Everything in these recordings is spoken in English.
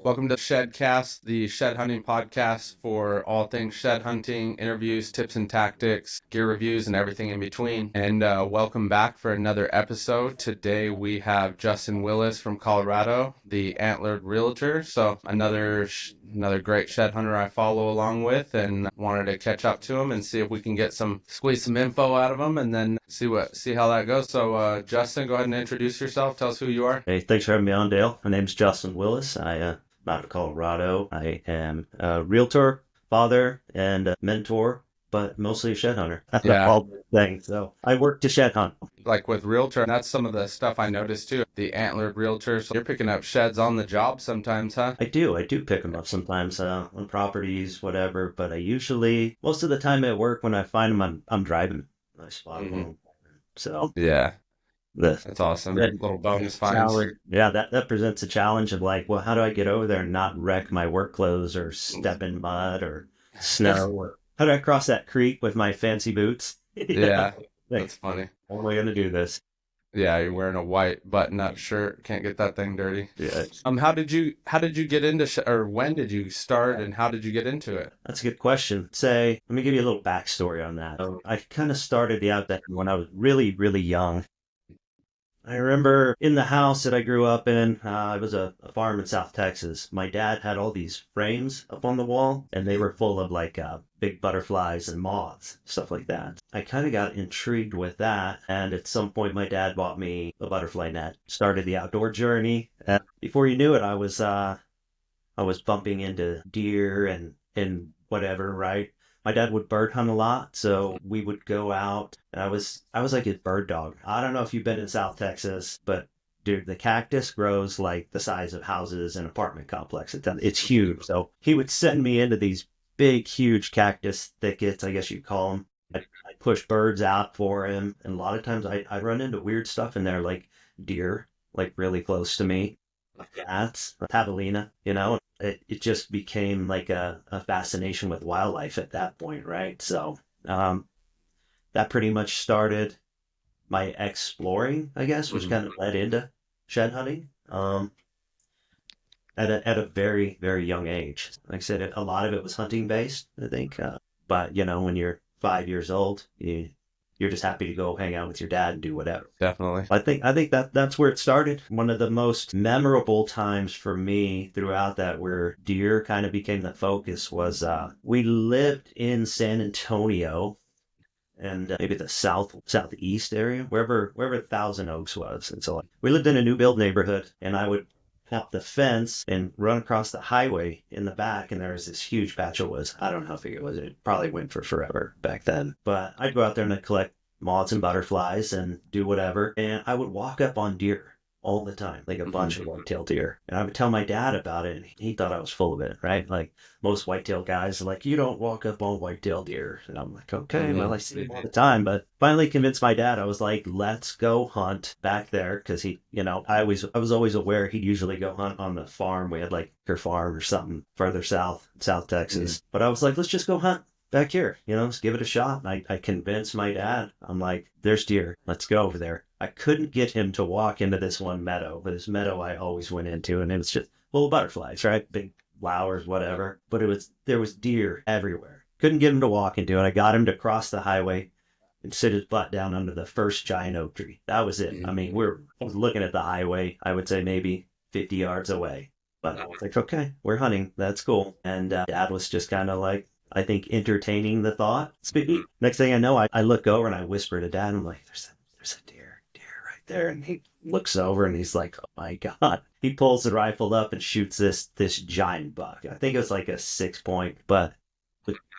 Welcome to Shedcast, the shed hunting podcast for all things shed hunting, interviews, tips and tactics, gear reviews, and everything in between. And welcome back for another episode. Today we have Justin Willis from Colorado, the Antlered Realtor. So another great shed hunter I follow along with, and wanted to catch up to him and see if we can squeeze some info out of him, and then see how that goes. So Justin, go ahead and introduce yourself. Tell us who you are. Hey, thanks for having me on, Dale. My name's Justin Willis. I'm out of Colorado. I am a realtor, father, and a mentor, but mostly a shed hunter. That's Yeah. all the things. So I work to shed hunt. Like with realtor, that's some of the stuff I noticed too. The antlered realtor, so you're picking up sheds on the job sometimes, huh? I do pick them up sometimes on properties, whatever. But most of the time at work, when I find them, I'm driving. I spot them. So Yeah, the that's awesome. that Little bonus finds. challenge, yeah, that presents a challenge of like, well, how do I get over there and not wreck my work clothes or step in mud or snow? Or how do I cross that creek with my fancy boots? Yeah, Like, that's funny. how am I going to do this? Yeah, you're wearing a white button-up shirt. Can't get that thing dirty. Yeah, How did you get into or when did you start and how did you get into it? that's a good question. Let me give you a little backstory on that. So I kind of started the outback when I was really, really young. I remember in the house that I grew up in, it was a farm in South Texas. My dad had all these frames up on the wall, and they were full of like big butterflies and moths, stuff like that. I kind of got intrigued with that, and at some point, my dad bought me a butterfly net. Started the outdoor journey. And before you knew it, I was bumping into deer and whatever, right? My dad would bird hunt a lot, so we would go out and I was like his bird dog. I don't know if you've been in South Texas, but dude, the cactus grows like the size of houses in an apartment complex. It's huge. So he would send me into these big, huge cactus thickets, I guess you'd call them. I'd push birds out for him, and a lot of times I'd run into weird stuff in there, like deer, like really close to me, cats, javelina, it just became like a fascination with wildlife at that point, right? So that pretty much started my exploring, I guess, which kind of led into shed hunting at a very, very young age. Like I said, a lot of it was hunting based, I think. But, when you're 5 years old, you're just happy to go hang out with your dad and do whatever. Definitely. I think that's where it started. One of the most memorable times for me throughout that, where deer kind of became the focus, was we lived in San Antonio and maybe the southeast area, wherever Thousand Oaks was. And so we lived in a new build neighborhood, and I would hop the fence and run across the highway in the back, and there was this huge patch of woods. I don't know how big it was. It probably went for forever back then. But I'd go out there and I'd collect moths and butterflies and do whatever. And I would walk up on deer all the time, like a bunch of white-tailed deer. And I would tell my dad about it, and he thought I was full of it, right? Like most white-tailed guys are like, you don't walk up on white-tailed deer. And I'm like, okay, well, I see them all the time. But finally convinced my dad. I was like, let's go hunt back there. Because I was always aware he'd usually go hunt on the farm. We had like her farm or something further South Texas. But I was like, let's just go hunt back here, let's give it a shot. And I convinced my dad. I'm like, there's deer. Let's go over there. I couldn't get him to walk into this one meadow, but this meadow I always went into, and it was just full of butterflies, right? Big flowers, whatever. But there was deer everywhere. Couldn't get him to walk into it. I got him to cross the highway and sit his butt down under the first giant oak tree. That was it. I mean, I was looking at the highway, I would say maybe 50 yards away. But I was like, okay, we're hunting. That's cool. And Dad was just kind of like, I think, entertaining the thought. Next thing I know, I look over and I whisper to Dad. I'm like, there's a deer right there. And he looks over and he's like, oh my God. He pulls the rifle up and shoots this giant buck. I think it was like a 6-point, but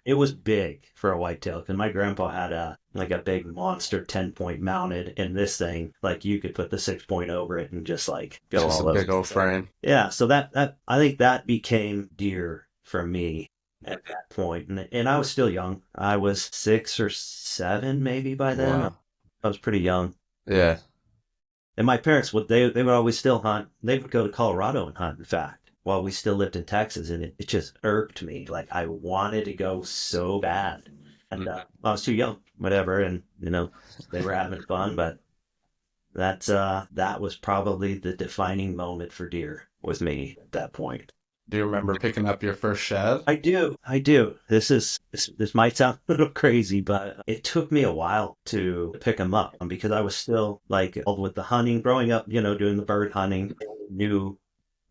it was big for a whitetail, because my grandpa had a big monster 10-point mounted, and this thing, like, you could put the 6-point over it and just like go Just all a over. big old frame. Yeah, so that I think that became deer for me at that point. And I was still young. I was 6 or 7 maybe by then. Wow. I was pretty young. Yeah. And my parents they would always still hunt. They would go to Colorado and hunt, in fact, while we still lived in Texas. And it just irked me. Like, I wanted to go so bad. And I was too young, whatever. And, they were having fun. But that was probably the defining moment for deer with me at that point. Do you remember picking up your first shed? I do. I do. This might sound a little crazy, but it took me a while to pick them up because I was still like involved with the hunting, growing up, doing the bird hunting, knew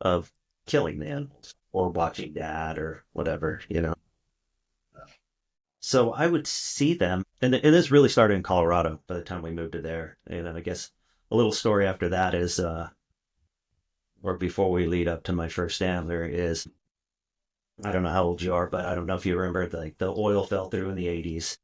of killing the animals or watching dad or whatever. So I would see them, and this really started in Colorado by the time we moved to there. And then I guess a little story after that is, or before we lead up to my first antler is, I don't know how old you are, but I don't know if you remember like the oil fell through in the 80s.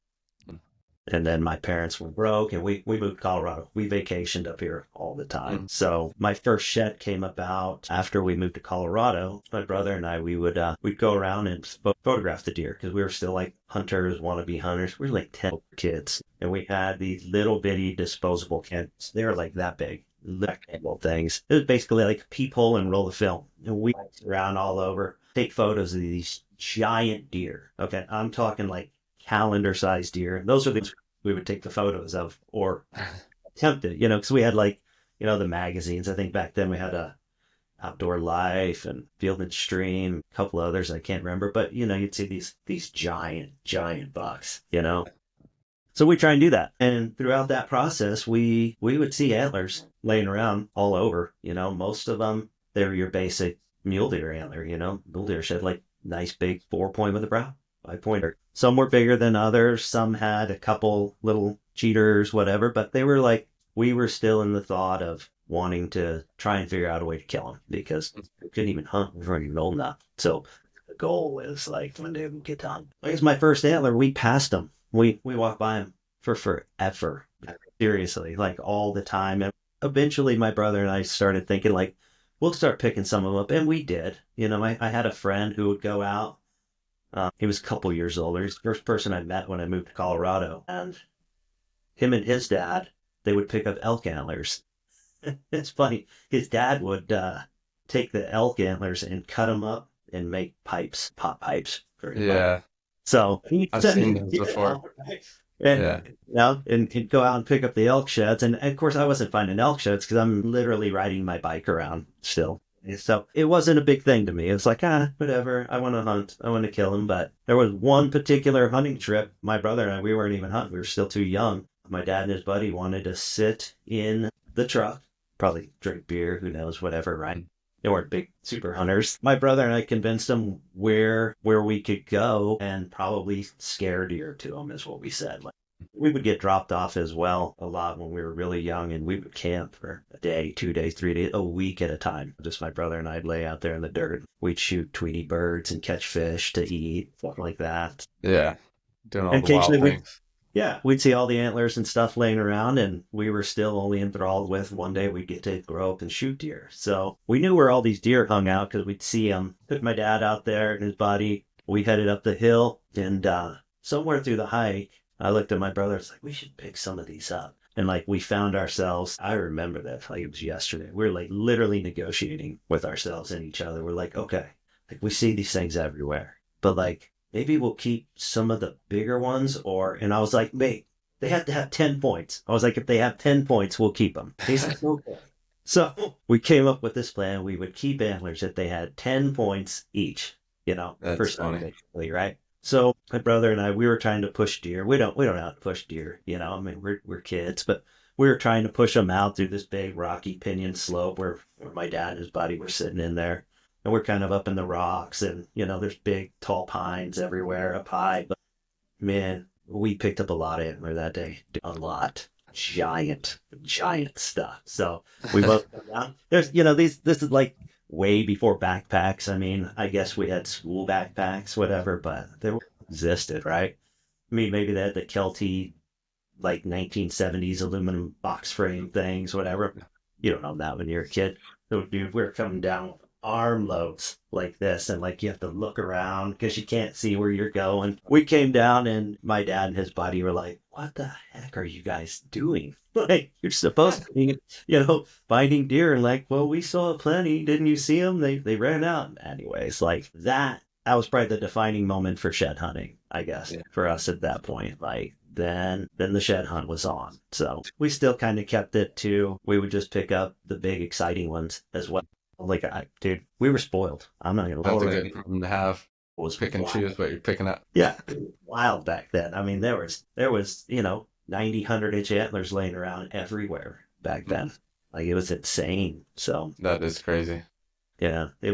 And then my parents were broke and we moved to Colorado. We vacationed up here all the time. So my first shed came about after we moved to Colorado. My brother and I, we'd go around and photograph the deer because we were still like hunters, wannabe hunters. We were like 10 kids. And we had these little bitty disposable cans. They were like that big. Little things. It was basically like a peephole and roll of film. And we went around all over, take photos of these giant deer. Okay, I'm talking like calendar-sized deer. Those are the we would take the photos of or attempt it, because we had like, the magazines. I think back then we had Outdoor Life and Field and Stream, a couple others I can't remember, but you'd see these giant bucks. So we try and do that. And throughout that process, we would see antlers laying around all over. Most of them, they were your basic mule deer antler, mule deer shed, like nice big 4-point with a brow, 5-pointer. Some were bigger than others. Some had a couple little cheaters, whatever, but they were like, we were still in the thought of wanting to try and figure out a way to kill them because we couldn't even hunt. We weren't even old enough. So the goal is like, when they get done. Like, it's my first antler. We passed them. We walked by them for forever. Seriously, like all the time. And eventually my brother and I started thinking like, we'll start picking some of them up. And we did. I had a friend who would go out. He was a couple years older. He's the first person I met when I moved to Colorado. And him and his dad, they would pick up elk antlers. It's funny. His dad would take the elk antlers and cut them up and make pot pipes. Yeah. So I've seen those before. And he'd go out and pick up the elk sheds. And of course, I wasn't finding elk sheds because I'm literally riding my bike around still. So it wasn't a big thing to me. It was like, whatever. I want to hunt. I want to kill him. But there was one particular hunting trip. My brother and I, we weren't even hunting. We were still too young. My dad and his buddy wanted to sit in the truck, probably drink beer, who knows, whatever, right? They weren't big super hunters. My brother and I convinced them where we could go and probably scare deer to them is what we said. Like, we would get dropped off as well a lot when we were really young, and we would camp for a day, 2 days, 3 days, a week at a time. Just my brother and I'd lay out there in the dirt. We'd shoot Tweety birds and catch fish to eat, stuff like that. Yeah, doing all And the wild occasionally things. Yeah, we'd see all the antlers and stuff laying around, and we were still only enthralled with one day we'd get to grow up and shoot deer. So we knew where all these deer hung out because we'd see them. Took my dad out there and his buddy. We headed up the hill, and somewhere through the hike, I looked at my brother. It's like, we should pick some of these up. And like, we found ourselves, I remember that like it was yesterday. We were like literally negotiating with ourselves and each other. We're like, okay, like we see these things everywhere, but like, maybe we'll keep some of the bigger ones, and I was like, mate, they have to have 10 points. I was like, if they have 10 points, we'll keep them. He's like, okay. So we came up with this plan. We would keep antlers if they had 10 points each, That's per son, funny. basically, right? So my brother and I, we were trying to push deer. We don't know how to push deer, I mean, we're kids, but we were trying to push them out through this big rocky pinyon slope where my dad and his buddy were sitting in there. And we're kind of up in the rocks, and there's big tall pines everywhere up high. But man, we picked up a lot of antler that day. A lot. Giant stuff. So we both come down. There's this is like way before backpacks. I mean, I guess we had school backpacks, whatever, but they existed, right? I mean, maybe they had the Kelty like 1970s aluminum box frame things, whatever. You don't know that when you're a kid. So dude, we're coming down armloads like this, and like you have to look around because you can't see where you're going. We came down, and my dad and his buddy were like, what the heck are you guys doing? Like, you're supposed to be finding deer. And like, well, we saw plenty, didn't you see them? They ran out. Anyways, like that was probably the defining moment for shed hunting, I guess. For us at that point. Like, then the shed hunt was on. So we still kind of kept it to, we would just pick up the big exciting ones as well. Like, dude, we were spoiled. I'm not gonna That's a lie. good problem to have. It was Pick and wild. choose what you're picking up. Yeah, wild back then. I mean, there was 90, 100 inch antlers laying around everywhere back then. Like it was insane. So That is crazy. yeah, it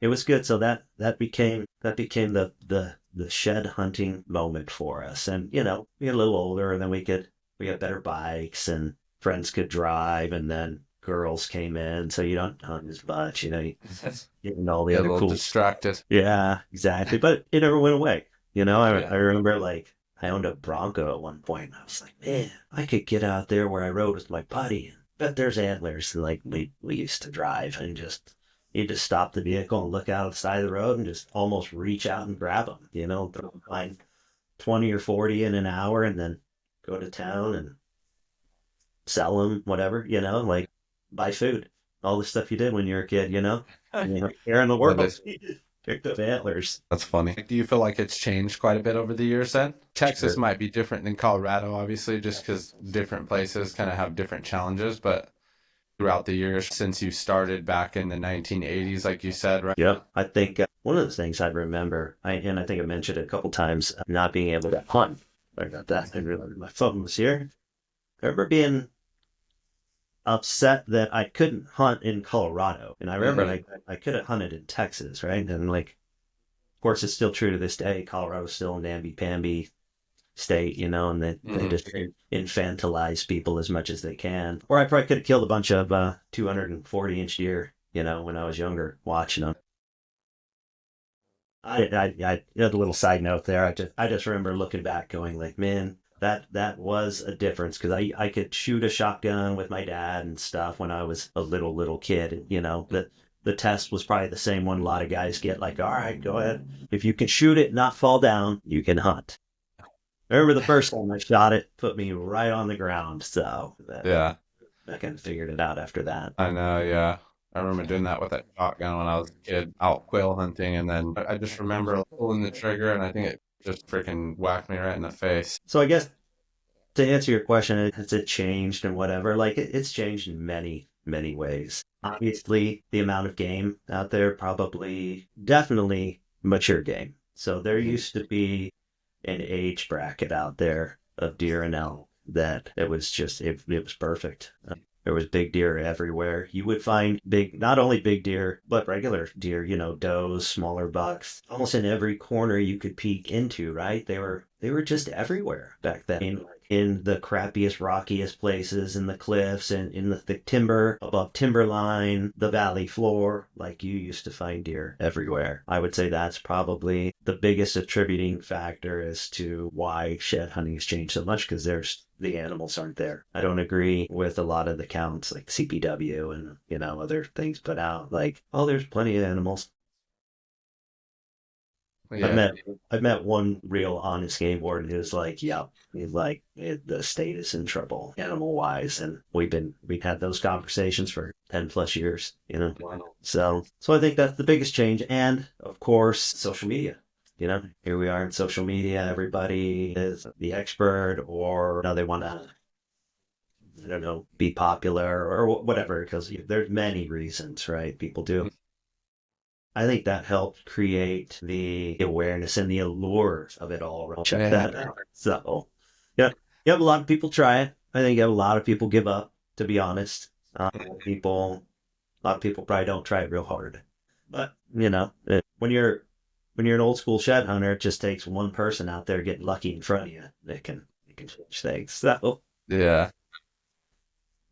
was good. So that became the shed hunting moment for us. And we get a little older, and then we got better bikes, and friends could drive, and then girls came in, so you don't hunt as much. You get all the Get a other little cool. distracted. Yeah, exactly. But it never went away. I Yeah. remember like I owned a Bronco at one point. And I was like, man, I could get out there where I rode with my buddy. And bet there's antlers. And like we used to drive and you just stop the vehicle and look out the side of the road and just almost reach out and grab them. Find 20 or 40 in an hour and then go to town and sell them, whatever. Like buy food, all the stuff you did when you were a kid. Here in the That world. is Picked up antlers. that's funny. Do you feel like it's changed quite a bit over the years then? Texas Sure. might be different than Colorado, obviously, just because different places kind of have different challenges, but throughout the years since you started back in the 1980s, like you said, right? Yeah, I think one of the things I remember, and I think I mentioned it a couple times, not being able to hunt. Sorry about that. I realized my phone was here. I remember being upset that I couldn't hunt in Colorado, and I remember Hmm. like I could have hunted in Texas, right? And like, of course, it's still true to this day. Colorado's still a namby-pamby state, and they Hmm. just infantilize people as much as they can. Or I probably could have killed a bunch of 240-inch deer, when I was younger, watching them. I had a little side note there. I just remember looking back, going like, man, that was a difference because I could shoot a shotgun with my dad and stuff when I was a little kid. The test was probably the same one a lot of guys get. Like, all right, go ahead. If you can shoot it, not fall down, you can hunt. I remember the first time I shot it, put me right on the ground. So Yeah, I kind of figured it out after that. I know. Yeah. I remember doing that with that shotgun when I was a kid out quail hunting. And then I just remember pulling the trigger and I think it just freaking whacked me right in the face. So I guess to answer your question, has it changed and whatever? Like it's changed in many, many ways. Obviously, the amount of game out there probably definitely mature game. So there Mhm. used to be an age bracket out there of deer and elk that it was just it was perfect. There was big deer everywhere. You would find not only big deer, but regular deer, does, smaller bucks, almost in every corner you could peek into, right? They were just everywhere back then. In the crappiest, rockiest places, in the cliffs, and in the thick timber, above timberline, the valley floor, like you used to find deer everywhere. I would say that's probably the biggest attributing factor as to why shed hunting has changed so much because the animals aren't there. I don't agree with a lot of the counts like CPW and other things put out like, oh, there's plenty of animals. I've Yeah. met I've met one real honest game warden who's like, yeah, he's like the state is in trouble animal wise, and we've had those conversations for 10 plus years. Wow. So I think that's the biggest change, and of course, social media. Here we are in social media. Everybody is the expert, or they want to, I don't know, be popular or whatever, because there's many reasons, right? People do. I think that helped create the awareness and the allure of it all. Check Yeah. that out. So, yeah, you have a lot of people try it. I think you have a lot of people give up, to be honest. A lot of people probably don't try it real hard. But, when you're an old school shed hunter, it just takes one person out there getting lucky in front of you. They can change things. So, Yeah.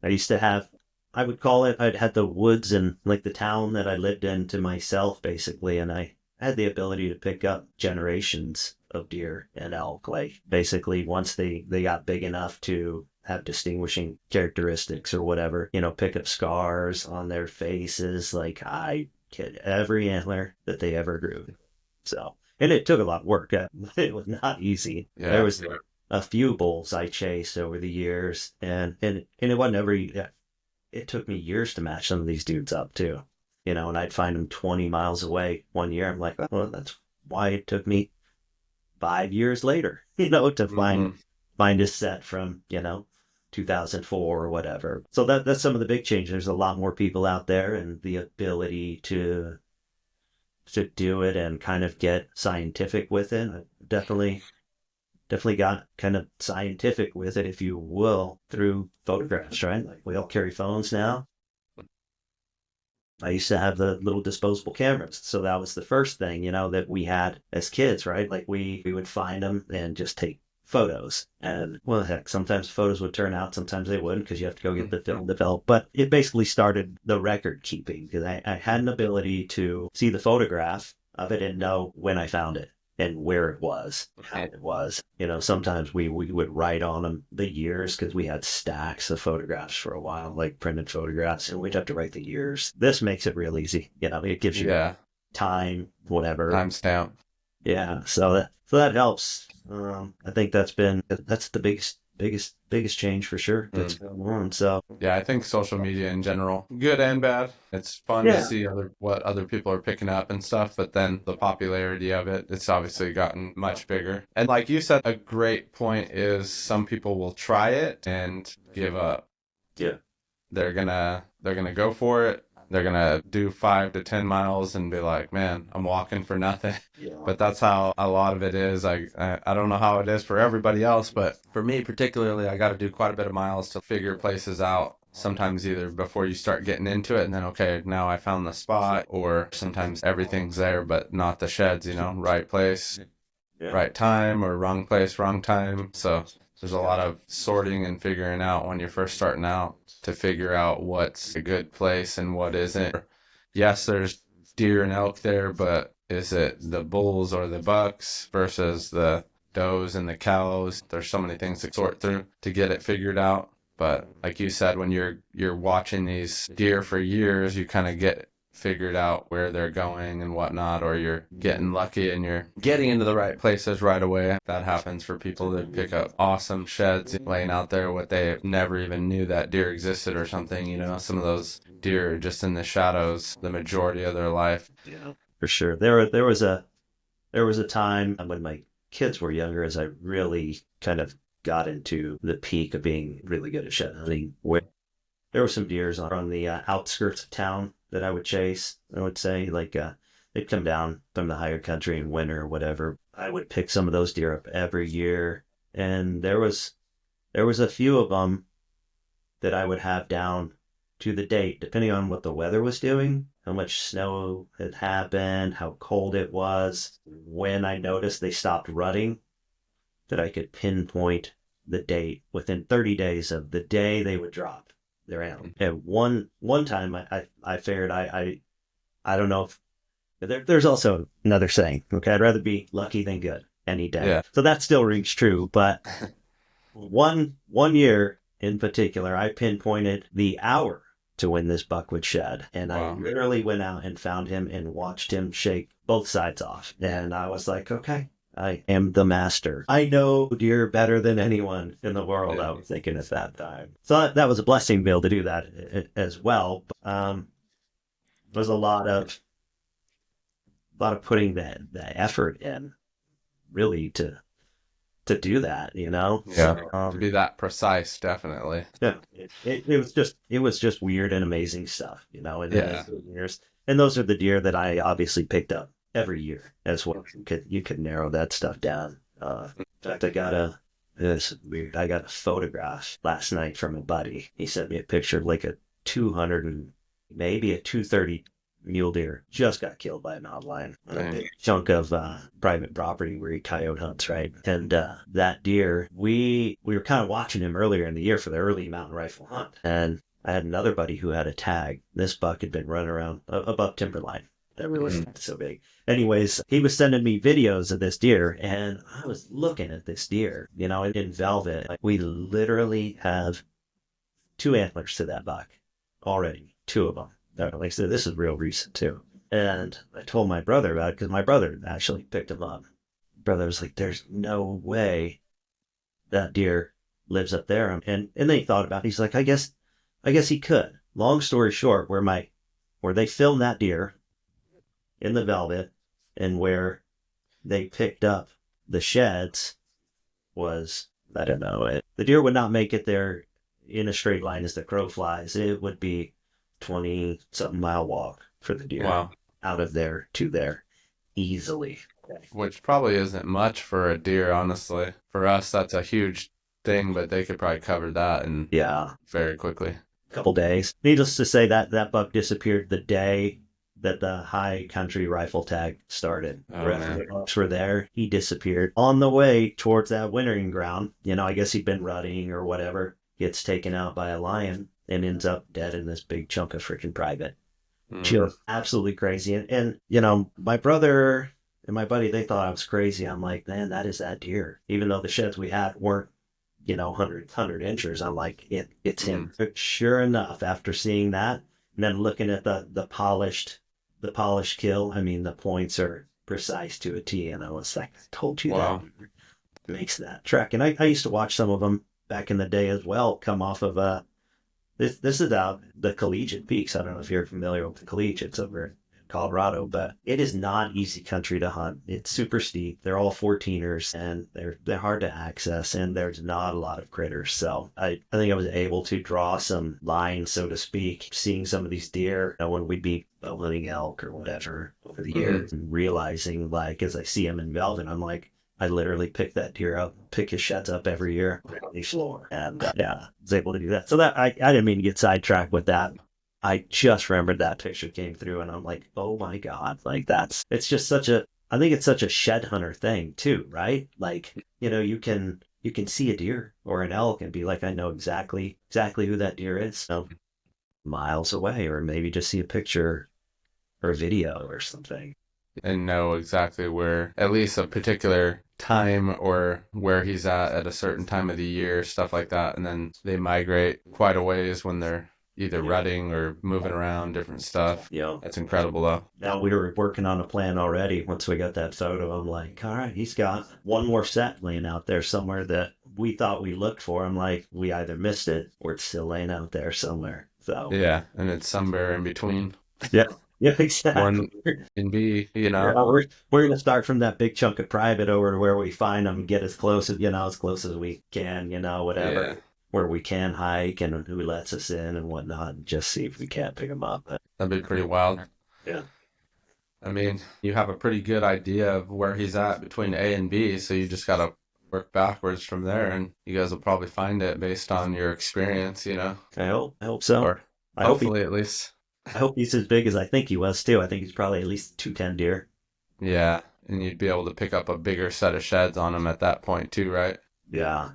I used to have, I would call it, I'd had the woods and like the town that I lived in to myself, basically. And I had the ability to pick up generations of deer and elk. Like basically, once they got big enough to have distinguishing characteristics or whatever, pick up scars on their faces. Like I get every antler that they ever grew. So, and it took a lot of work. It was not easy. There Yeah. was a few bulls I chased over the years, and it wasn't every. It took me years to match some of these dudes up too, and I'd find them 20 miles away one year. I'm like, well, that's why it took me 5 years later, to find Hmm. find a set from 2004 or whatever. So that's some of the big changes. There's a lot more people out there, and the ability to do it and kind of get scientific with it. I definitely got kind of scientific with it, if you will, through photographs, right? Like we all carry phones now. I used to have the little disposable cameras. So that was the first thing, that we had as kids, right? Like we would find them and just take photos. And well, heck, sometimes photos would turn out, sometimes they wouldn't because you have to go get the film developed. But it basically started the record keeping because I had an ability to see the photograph of it and know when I found it and where it was, how it was. Sometimes we would write on them the years because we had stacks of photographs for a while, like printed photographs, and we'd have to write the years. This makes it real easy. It gives you time, whatever. Timestamp. Yeah, so that helps. I think that's the biggest change for sure that's going on. So yeah, I think social media in general, good and bad. It's fun to see what other people are picking up and stuff, but then the popularity of it's obviously gotten much bigger. And like you said, a great point is some people will try it and give up. Yeah. They're gonna go for it. They're going to do 5 to 10 miles and be like, man, I'm walking for nothing. Yeah. But that's how a lot of it is. I don't know how it is for everybody else, but for me particularly, I got to do quite a bit of miles to figure places out. Sometimes either before you start getting into it and then, okay, now I found the spot, or sometimes everything's there, but not the sheds, right place, right time, or wrong place, wrong time. So there's a lot of sorting and figuring out when you're first starting out to figure out what's a good place and what isn't. Yes, there's deer and elk there, but is it the bulls or the bucks versus the does and the cows? There's so many things to sort through to get it figured out. But like you said, when you're watching these deer for years, you kind of get figured out where they're going and whatnot, or you're getting lucky and you're getting into the right places right away. That happens for people that pick up awesome sheds laying out there what they never even knew that deer existed or something. Some of those deer are just in the shadows the majority of their life. Yeah, for sure. There was a time when my kids were younger, as I really kind of got into the peak of being really good at shed hunting, where there were some deers on the outskirts of town that I would chase. I would say, like, they'd come down from the higher country in winter or whatever. I would pick some of those deer up every year, and there was a few of them that I would have down to the date, depending on what the weather was doing, how much snow had happened, how cold it was. When I noticed they stopped rutting, that I could pinpoint the date within 30 days of the day they would drop their animal. And one time I figured I don't know if there's also another saying, okay, I'd rather be lucky than good any day. Yeah. So that still rings true. But one year in particular, I pinpointed the hour to when this buck would shed. And I literally went out and found him and watched him shake both sides off. And I was like, okay, I am the master. I know deer better than anyone in the world, I was thinking at that time. So that was a blessing to be able to do that as well. There's a lot of putting that effort in, really, to do that, Yeah, So, to be that precise, definitely. Yeah, it was just weird and amazing stuff, and years. And those are the deer that I obviously picked up every year as well. You could narrow that stuff down. In fact, I got a photograph last night from a buddy. He sent me a picture of like a 200 and maybe a 230 mule deer just got killed by a mountain lion on a big chunk of private property where he coyote hunts, right? And that deer, we were kind of watching him earlier in the year for the early mountain rifle hunt, and I had another buddy who had a tag. This buck had been running around above timberline. That really wasn't so big. Anyways, he was sending me videos of this deer, and I was looking at this deer, in velvet. Like, we literally have 2 antlers to that buck already, 2 of them. Like I said, this is real recent too. And I told my brother about it because my brother actually picked him up. Brother was like, there's no way that deer lives up there. And then he thought about it. He's like, I guess he could. Long story short, where they filmed that deer in the velvet and where they picked up the sheds was, I don't know, the deer would not make it there in a straight line as the crow flies, it would be 20 something mile walk for the deer Wow. out of there to there easily. Which probably isn't much for a deer, honestly. For us, that's a huge thing, but they could probably cover that in Yeah, very quickly. a couple days. Needless to say, that buck disappeared the day that the high country rifle tag started. The Oh, rest of man. the bucks were there. He disappeared on the way towards that wintering ground. I guess he'd been rutting or whatever. Gets taken out by a lion and ends up dead in this big chunk of freaking private. Just absolutely crazy. And my brother and my buddy, they thought I was crazy. I'm like, man, that is that deer. Even though the sheds we had weren't, 100 inches, I'm like, it's him. But sure enough, after seeing that, and then looking at the polished kill, I mean, the points are precise to a T. And I was like, I told you Wow. that makes that track. And I used to watch some of them back in the day as well, come off of this is out the Collegiate Peaks. I don't know if you're familiar with the Collegiates over in Colorado, but it is not easy country to hunt. It's super steep. They're all 14ers and they're hard to access, and there's not a lot of critters. So I think I was able to draw some lines, so to speak, seeing some of these deer when we'd be hunting elk or whatever over the years, and realizing, like, as I see them in Belden, I'm like, I literally pick that deer up, pick his sheds up every year on the floor. And I was able to do that. So that I didn't mean to get sidetracked with that. I just remembered that picture came through and I'm like, oh my God, like it's just I think it's such a shed hunter thing too, right? Like, you can see a deer or an elk and be like, I know exactly who that deer is. So miles away, or maybe just see a picture or a video or something. And know exactly where, at least a particular time or where he's at a certain time of the year, stuff like that. And then they migrate quite a ways when they're either rutting or moving around, different stuff. That's incredible, though. Now we were working on a plan already. Once we got that photo, I'm like, all right, he's got one more set laying out there somewhere that we thought we looked for. I'm like, we either missed it or it's still laying out there somewhere. So yeah, and it's somewhere in between. Yeah, exactly. One and B, Yeah, we're gonna start from that big chunk of private over to where we find them, and get as close as we can, whatever. Yeah. Where we can hike and who lets us in and whatnot, and just see if we can't pick them up. That'd be pretty wild. Yeah. I mean, you have a pretty good idea of where he's at between A and B, so you just gotta work backwards from there, and you guys will probably find it based on your experience, I hope so. Or hopefully, at least. I hope he's as big as I think he was too. I think he's probably at least 210 deer. Yeah, and you'd be able to pick up a bigger set of sheds on him at that point too, right? Yeah.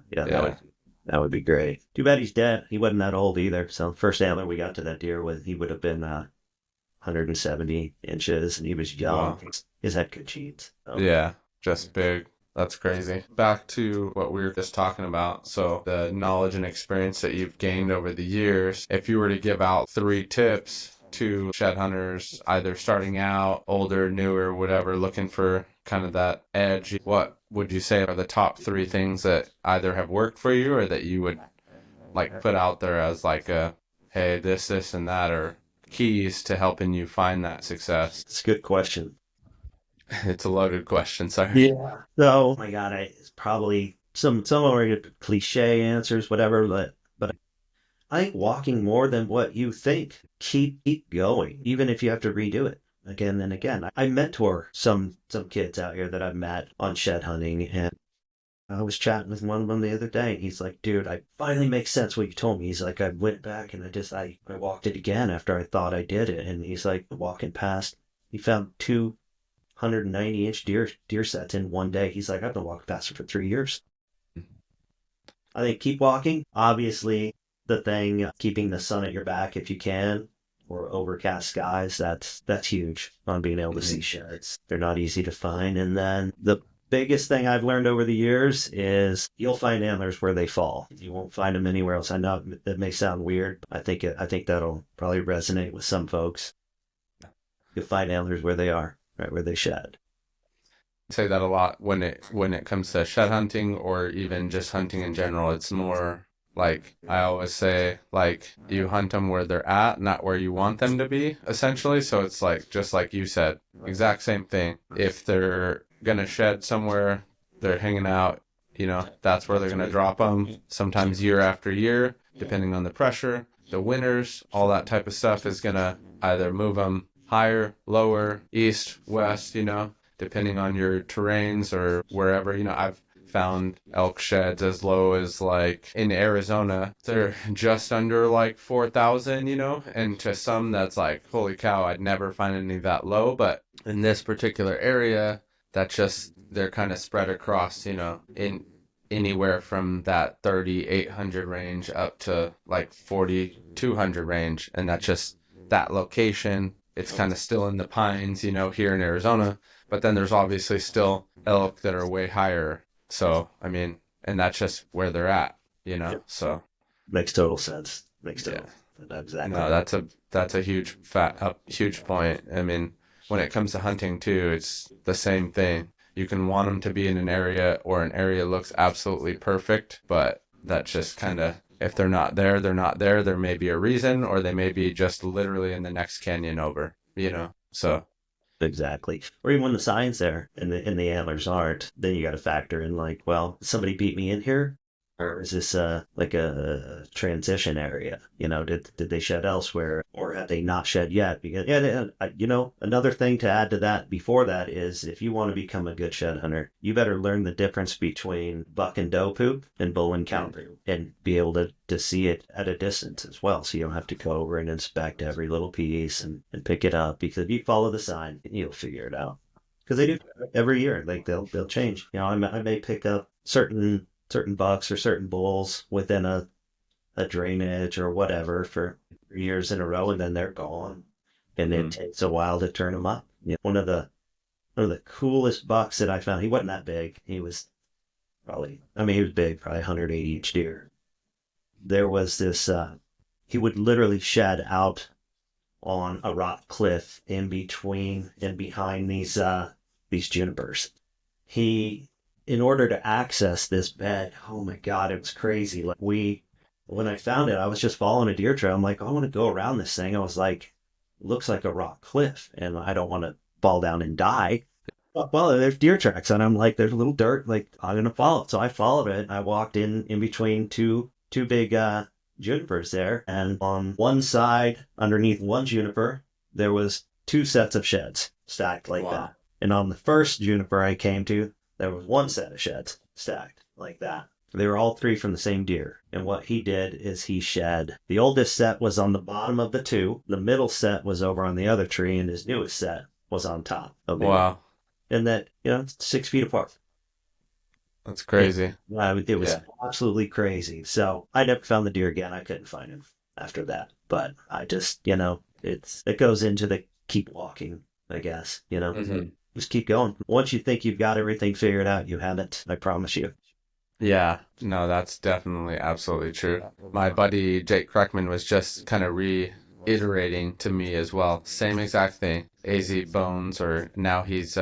That would be great. Too bad he's dead. He wasn't that old either. So first antler we got to that deer with, he would have been 170 inches, and he was young. Wow. His head could cheat. So. Yeah, just big. That's crazy. Back to what we were just talking about. So the knowledge and experience that you've gained over the years, if you were to give out 3 tips to shed hunters, either starting out, older, newer, whatever, looking for kind of that edge, what would you say are the top 3 things that either have worked for you or that you would like put out there as like a, hey, this, and that, or keys to helping you find that success? It's a good question. It's a loaded question, sorry. Yeah. So, oh my God, it's probably some are cliche answers, whatever, but I think walking more than what you think. Keep going, even if you have to redo it again and again. I mentor some kids out here that I've met on shed hunting, and I was chatting with one of them the other day, and he's like, dude, I finally makes sense what you told me. He's like, I went back and I walked it again after I thought I did it. And he's like, walking past, he found 290-inch deer sets in one day. He's like, I've been walking past it for 3 years. I think keep walking. Obviously, the thing, keeping the sun at your back if you can, or overcast skies, that's huge on being able to see sheds. They're not easy to find. And then the biggest thing I've learned over the years is you'll find antlers where they fall. You won't find them anywhere else. I know that may sound weird, but I think that'll probably resonate with some folks. You'll find antlers where they are, right where they shed. I say that a lot when it comes to shed hunting or even just hunting in general. It's more like I always say, like, you hunt them where they're at, not where you want them to be, essentially. So it's like, just like you said, exact same thing. If they're gonna shed somewhere, they're hanging out that's where they're going to drop them. Sometimes year after year, depending on the pressure, the winters, all that type of stuff is going to either move them higher, lower, east, west, depending on your terrains or wherever. I've found elk sheds as low as like in Arizona, they're just under like 4,000, and to some that's like, holy cow, I'd never find any that low. But in this particular area, that's just, they're kind of spread across, in anywhere from that 3,800 range up to like 4,200 range. And that's just that location. It's kind of still in the pines, here in Arizona. But then there's obviously still elk that are way higher. So, I mean, and that's just where they're at, so. Makes total sense. Makes Yeah. total exactly. No, that's a huge point. I mean, when it comes to hunting too, it's the same thing. You can want them to be in an area, or an area looks absolutely perfect, but that's just kind of, if they're not there, they're not there. There may be a reason, or they may be just literally in the next canyon over, so. Exactly. Or even when the sign's there and the antlers aren't, then you got to factor in like, well, somebody beat me in here, or is this like a transition area? Did they shed elsewhere, or have they not shed yet? Because another thing to add to that before that is, if you want to become a good shed hunter, you better learn the difference between buck and doe poop and bull and cow poop, and be able to see it at a distance as well. So you don't have to go over and inspect every little piece and pick it up, because if you follow the sign, you'll figure it out. Because they do every year, like they'll change. I may pick up certain bucks or certain bulls within a drainage or whatever for years in a row, and then they're gone, and it takes a while to turn them up. One of the coolest bucks that I found, he wasn't that big. He was he was big, probably 180 each deer. There was this, he would literally shed out on a rock cliff in between and behind these junipers. In order to access this bed, oh my God, it was crazy. Like when I found it, I was just following a deer trail. I'm like, I want to go around this thing. I was like, looks like a rock cliff, and I don't want to fall down and die. Well, there's deer tracks, and I'm like, there's a little dirt, like I'm gonna follow it. So I followed it. I walked in between two big junipers there, and on one side, underneath one juniper, there was two sets of sheds stacked like that. And on the first juniper I came to, there was one set of sheds stacked like that. They were all three from the same deer. And what he did is he shed. The oldest set was on the bottom of the two. The middle set was over on the other tree, and his newest set was on top of the Wow. And that, 6 feet apart. That's crazy. It was absolutely crazy. So I never found the deer again. I couldn't find him after that. But I just, it goes into the keep walking, I guess, Just keep going. Once you think you've got everything figured out, you haven't, I promise you. Yeah, no, that's definitely absolutely true. My buddy Jake Kreckman was just kind of reiterating to me as well. Same exact thing. AZ Bones, or now he's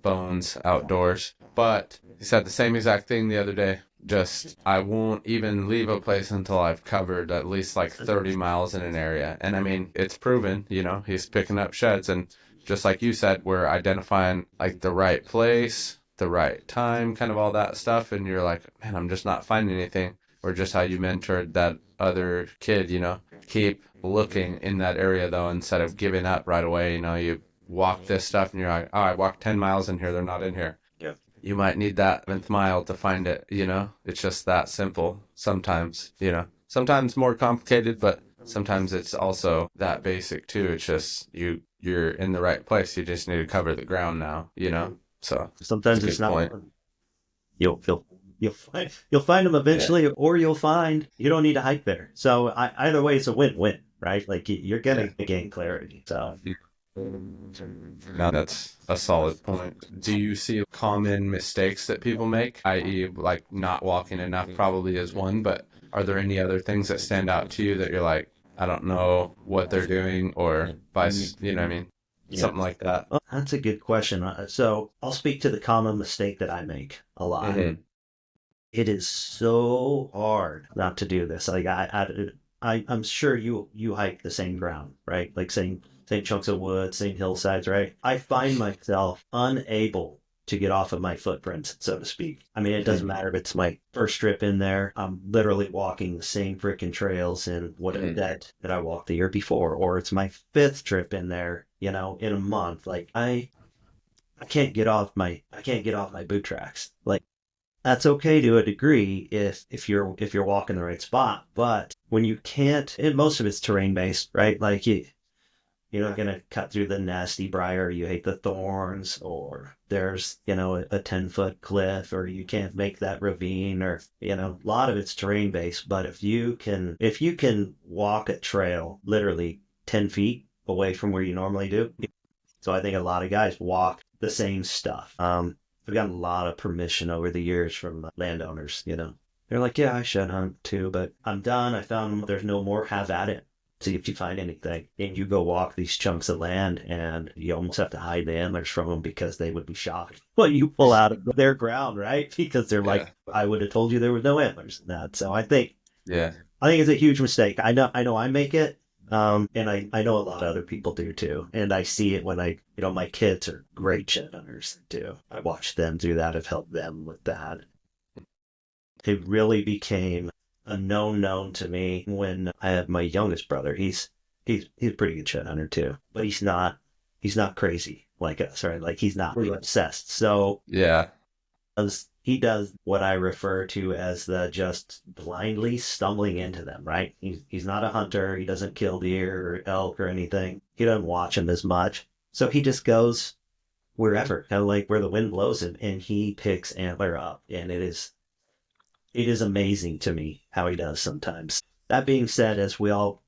Bones Outdoors. But he said the same exact thing the other day. Just, I won't even leave a place until I've covered at least like 30 miles in an area. And I mean, it's proven, he's picking up sheds. And just like you said, we're identifying like the right place, the right time, kind of all that stuff. And you're like, man, I'm just not finding anything. Or just how you mentored that other kid, keep looking in that area though, instead of giving up right away. You walk this stuff and you're like, oh, I walked 10 miles in here. They're not in here. Yeah. You might need that 10th mile to find it, It's just that simple sometimes, Sometimes more complicated, but sometimes it's also that basic too. It's just you're in the right place. You just need to cover the ground now, So sometimes it's not. You'll find them eventually, or you'll find you don't need to hike there. So either way, it's a win-win, right? Like you're gonna gain clarity. So. Now that's a solid point. Do you see common mistakes that people make, i.e. like not walking enough probably is one, but are there any other things that stand out to you that you're like, I don't know what they're doing, or vice, something like that? Well, that's a good question. So I'll speak to the common mistake that I make a lot. Mm-hmm. It is so hard not to do this. Like I'm sure you hike the same ground, right? Like same chunks of wood, same hillsides, right? I find myself unable to get off of my footprints, so to speak. I mean, it doesn't matter if it's my first trip in there. I'm literally walking the same freaking trails in that I walked the year before, or it's my 5th trip in there, in a month. Like I can't get off my boot tracks. Like that's okay to a degree if you're walking the right spot, but when you can't, and most of it's terrain based, right? Like you're not going to cut through the nasty briar. You hate the thorns, or there's, a 10-foot cliff, or you can't make that ravine, or, a lot of it's terrain based. But if you can walk a trail literally 10 feet away from where you normally do. So I think a lot of guys walk the same stuff. I've gotten a lot of permission over the years from landowners, They're like, yeah, I shed hunt too, but I'm done. I found them. There's no more. Have at it. See if you find anything. And you go walk these chunks of land, and you almost have to hide the antlers from them because they would be shocked when you pull out of their ground, right? Because they're like, I would have told you there was no antlers in that. So I think it's a huge mistake. I know I make it. And I know a lot of other people do too. And I see it when my kids are great shed hunters too. I watch them do that. I've helped them with that. It really became a known to me when I had my youngest brother. He's a pretty good shed hunter too, but he's not crazy like us, right? Like he's not really obsessed. So he does what I refer to as the just blindly stumbling into them, right? He's not a hunter. He doesn't kill deer or elk or anything. He doesn't watch them as much. So he just goes wherever, kind of like where the wind blows him, and he picks antler up. And it is amazing to me how he does sometimes. That being said, as we all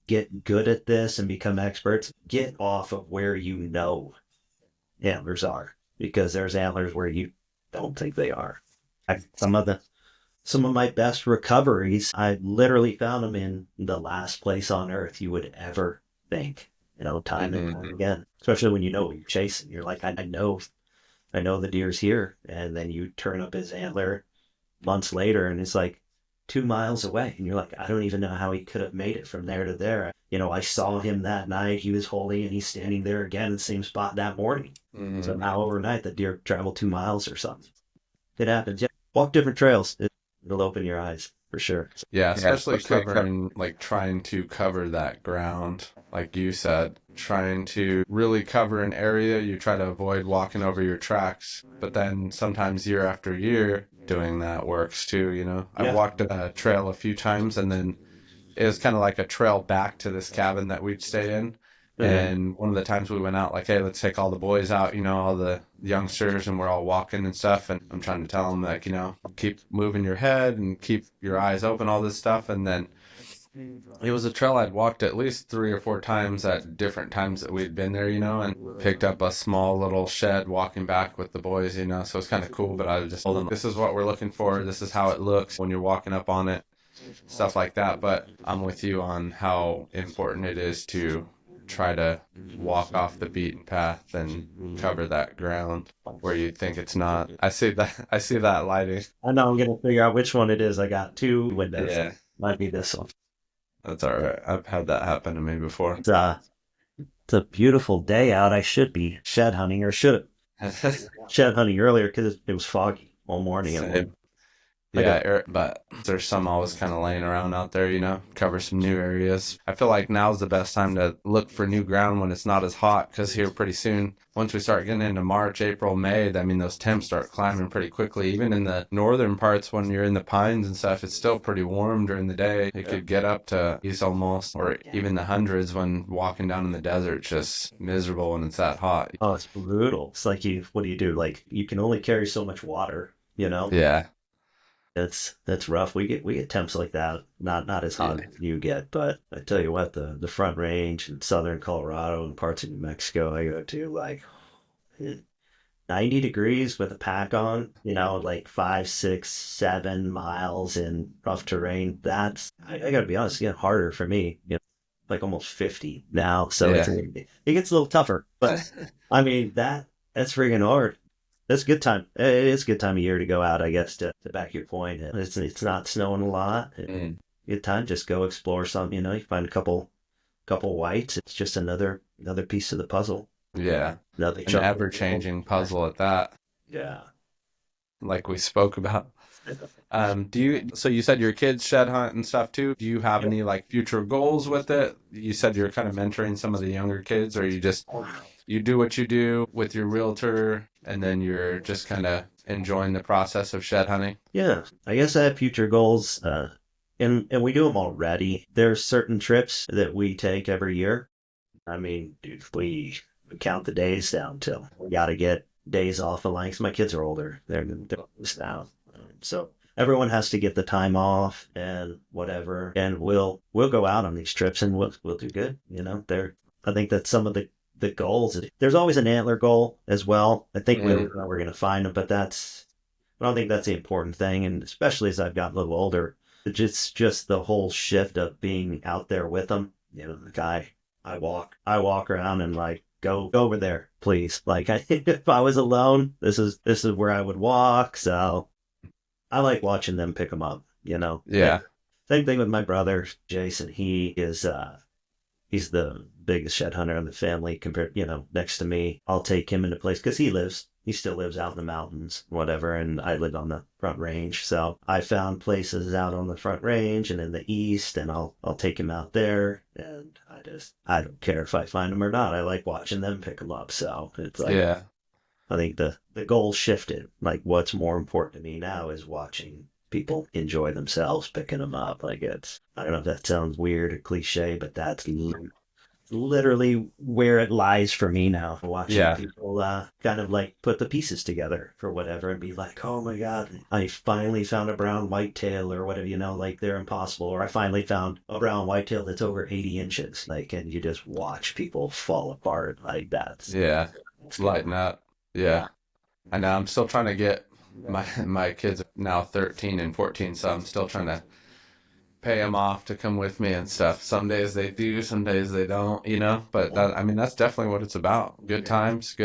get good at this and become experts, get off of where antlers are, because there's antlers where you don't think they are. Some of my best recoveries, I literally found them in the last place on earth you would ever think, time and time again, especially when what you're chasing. You're like, I know the deer's here. And then you turn up his antler months later and it's like 2 miles away. And you're like, I don't even know how he could have made it from there to there. I saw him that night. He was holding, and he's standing there again in the same spot that morning. So now overnight, the deer traveled 2 miles or something. It happens. Yeah. Walk different trails. It'll open your eyes for sure. Yeah, especially covering, like trying to cover that ground, like you said, trying to really cover an area. You try to avoid walking over your tracks, but then sometimes year after year doing that works too. I've walked a trail a few times, and then it was kind of like a trail back to this cabin that we'd stay in. And one of the times we went out, like, hey, let's take all the boys out, all the youngsters, and we're all walking and stuff. And I'm trying to tell them, like, keep moving your head and keep your eyes open, all this stuff. And then it was a trail I'd walked at least 3 or 4 times at different times that we'd been there, and picked up a small little shed walking back with the boys, so it's kind of cool. But I just told them, this is what we're looking for. This is how it looks when you're walking up on it, stuff like that. But I'm with you on how important it is to try to walk off the beaten path and cover that ground where you think it's not. I see that lighting. I know I'm gonna figure out which one it is. I got 2 windows. Yeah, might be this one. That's all right. I've had that happen to me before. It's a beautiful day out. I should be shed hunting, or should have shed hunting earlier because it was foggy all morning. Yeah, but there's some always kind of laying around out there, cover some new areas. I feel like now's the best time to look for new ground when it's not as hot, because here pretty soon, once we start getting into March, April, May, those temps start climbing pretty quickly. Even in the northern parts, when you're in the pines and stuff, it's still pretty warm during the day. It could get up to these almost, or even the hundreds when walking down in the desert, just miserable when it's that hot. Oh, it's brutal. It's like what do you do? Like, you can only carry so much water, Yeah. That's rough. We get temps like that. Not as hot as you get, but I tell you what, the Front Range in southern Colorado and parts of New Mexico I go to, like 90 degrees with a pack on, like 5, 6, 7 miles in rough terrain. That's, I gotta be honest, it's getting harder for me, like almost 50 now. So it gets a little tougher, but I mean, that's friggin' hard. It's a good time. It is a good time of year to go out, I guess, to back your point. It's not snowing a lot. Good time. Just go explore some, you find a couple whites. It's just another piece of the puzzle. Yeah. An ever-changing puzzle at that. Yeah. like we spoke about. So you said your kids shed hunt and stuff too. Do you have Yep. any like future goals with it? You said you're kind of mentoring some of the younger kids, or you do what you do with your realtor and then you're just kind of enjoying the process of shed hunting? Yeah, I guess I have future goals, and we do them already. There's certain trips that we take every year. I mean, dude, we count the days down till we got to get days off of like, 'cause my kids are older. They're now, so everyone has to get the time off and whatever. And we'll go out on these trips and we'll do good. You know, there. I think that's some of the goals. There's always an antler goal as well. I think Mm, we're going to find them, but I don't think that's the important thing. And especially as I've gotten a little older, it's just the whole shift of being out there with them. You know, the guy I walk around and like go over there, please. Like if I was alone, this is where I would walk. So I like watching them pick them up. You know, yeah. same thing with my brother Jason. He's the biggest shed hunter in the family compared, next to me. I'll take him into place because he still lives out in the mountains, whatever, and I live on the front range. So I found places out on the front range and in the east, and I'll take him out there. And I don't care if I find them or not. I like watching them pick them up. So it's like, Yeah. I think the goal shifted. Like what's more important to me now is watching people enjoy themselves picking them up. Like I don't know if that sounds weird or cliche, but that's literally where it lies for me now. Watching Yeah. people kind of like put the pieces together for whatever and be like, oh my God, I finally found a brown whitetail or whatever, like they're impossible. Or I finally found a brown whitetail that's over 80 inches. Like, and you just watch people fall apart like that. Yeah. It's good. Lighten up. Yeah. Yeah. I know I'm still trying to get my kids are now 13 and 14, so I'm still trying to pay them off to come with me and stuff. Some days they do, some days they don't. But that, I mean, that's definitely what it's about. Good times.